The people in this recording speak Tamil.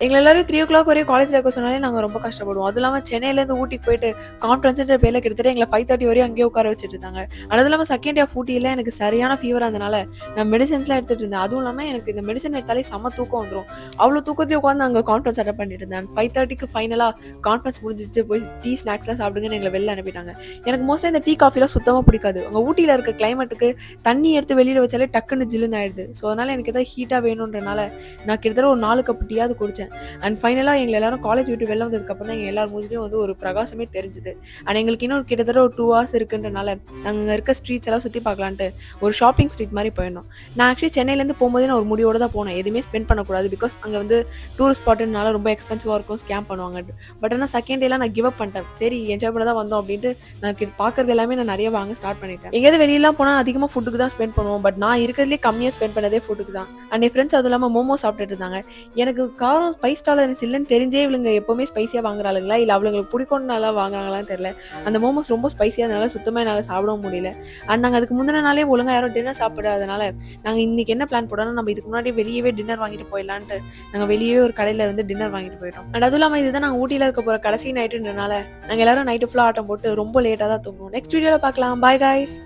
எங்கள எல்லாரும் 3:00 வரையும் காலேஜ்ல இருக்க சொன்னாலே நாங்க ரொம்ப கஷ்டப்படுவோம். அதுவும் இல்லாம சென்னையிலேருந்து ஊட்டிக்கு போயிட்டு கான்ஃபரன்ஸ்ன்ற பேர்ல கிட்டத்தட்ட எங்கள 5:30 வரையும் அங்கேயே உட்கார வச்சுட்டு இருந்தாங்க. அதுவும் இல்லாம செகண்ட் ஆஃப் ஊட்டியில எனக்கு சரியான ஃபீவரா இருந்தனால, நான் மெடிசின்ஸ்லாம் எடுத்துட்டு இருந்தேன். அதுவும் இல்லாம எனக்கு இந்த மெடிசின் எடுத்தாலே செம்ம தூக்கம் வந்துரும். அவ்ளோ தூக்கத்திலயும் உட்காந்து அங்க கான்ஃபரன்ஸ் அட்டெண்ட் பண்ணிட்டு இருந்தேன். 5:30க்கு ஃபைனலா கான்ஃபரன்ஸ் முடிஞ்சிருச்சு. போய் டீ, ஸ்நாக்ஸ்லாம் சாப்பிடுங்கன்னு எங்கள வெளில அனுப்பிட்டாங்க. எனக்கு மோஸ்ட்டா இந்த டீ, காஃபிலாம் சுத்தமா பிடிக்காது. அங்க ஊட்டியில இருக்க கிளைமேட்டுக்கு தண்ணி எடுத்து வெளியில வச்சாலே டக்குன்னு ஜில்லுன்னு ஆயிடுது. ஸோ அதனால எனக்கு ஏதாவது ஹீட்டா வேணுன்றனால, நான் கிட்டத்தட்ட ஒரு 4 கப் டீயாவது குடிச்சேன். அண்ட் ஃபைனலா எங்கள எல்லாரும் காலேஜ் விட்டு வெளில வந்ததுக்கப்புறம் தான் எங்க எல்லார் மூஞ்சிலயும் வந்து ஒரு பிரகாசமே தெரிஞ்சுது. அண்ட் எங்களுக்கு இன்னும் கிட்டத்தட்ட ஒரு 2 ஹார்ஸ் இருக்குன்றனால, நாங்க அங்க இருக்க ஸ்ட்ரீட்ஸ் எல்லாம் சுத்தி பார்க்கலான்ட்டு ஒரு ஷாப்பிங் ஸ்ட்ரீட் மாரி போயிருந்தோம். நான் ஆக்சுவலி சென்னையிலேருந்து போம்போதே நான் ஒரு முடிவோட தான் போனேன். எதுவுமே ஸ்பெண்ட் பண்ணக்கூடாது. பிகாஸ் அங்க வந்து டூரிஸ்ட் ஸ்பாட்டுனால ரொம்ப எக்ஸ்பென்சிவா இருக்கும். ஸ்கேம் பண்ணுவாங்கன்ட்டு. பட் ஆனா செகண்ட் டேலாம் நான் கிவ் அப் பண்ணிட்டேன். சரி என்ஜாய் பண்ண தான் வந்தோம் அப்டின்ட்டு நான் பார்க்கறது எல்லாமே நான் நெறைய வாங்க ஸ்டார்ட் பண்ணிட்டேன். எங்கேயாவது வெளியலாம் போனா அதிகமா ஃபுட்டுக்கு தான் ஸ்பெண்ட் பண்ணுவோம். பட் நான் இருக்கிறதுலயே கம்மியா ஸ்பெண்ட் பண்ணதே ஃபுட்டுக்கு தான். அண்ட் என் ஃப்ரெண்ட்ஸ் அதுவும் இல்லாம மோமோஸ் சாப்பிட்டுட்டு இருந்தாங்க. எனக்கு காரம் ஸ்பைஸ் டாலரன்ஸ் இல்லன்னு தெரிஞ்சே இவளுங்க எப்பவுமே ஸ்பைசியா வாங்குறாளுங்களா, இல்ல அவளுங்களுக்கு பிடிக்கும்னால வாங்குறாங்களான்னு தெரியல. அந்த மோமோஸ் ரொம்ப ஸ்பைசியா இருந்தனால சுத்தமா என்னால சாப்பிடவும் முடியல. அண்ட் நாங்க அதுக்கு முந்தின நாளே ஒழுங்கா யாரும் டின்னர் சாப்பிடாதனால, நாங்க இன்னைக்கு என்ன பிளான் போட்டோம்னா, நம்ம இதுக்கு முன்னாடி வெளியவே டின்னர் வாங்கிட்டு போயிடலான்ட்டு, நாங்க வெளியவே ஒரு கடையில வந்து டின்னர் வாங்கிட்டு போயிட்டோம். அண்ட் அதுவும் இல்லாம இதுதான் நாங்க ஊட்டியில இருக்க போற கடைசி நைட்டுன்றனால, நாங்க எல்லாரும் நைட்டு ஃபுல்லா ஆட்டம் போட்டு ரொம்ப லேட்டா தான் தூங்குவோம். நெக்ஸ்ட் வீடியோல பார்க்கலாம். Bye guys.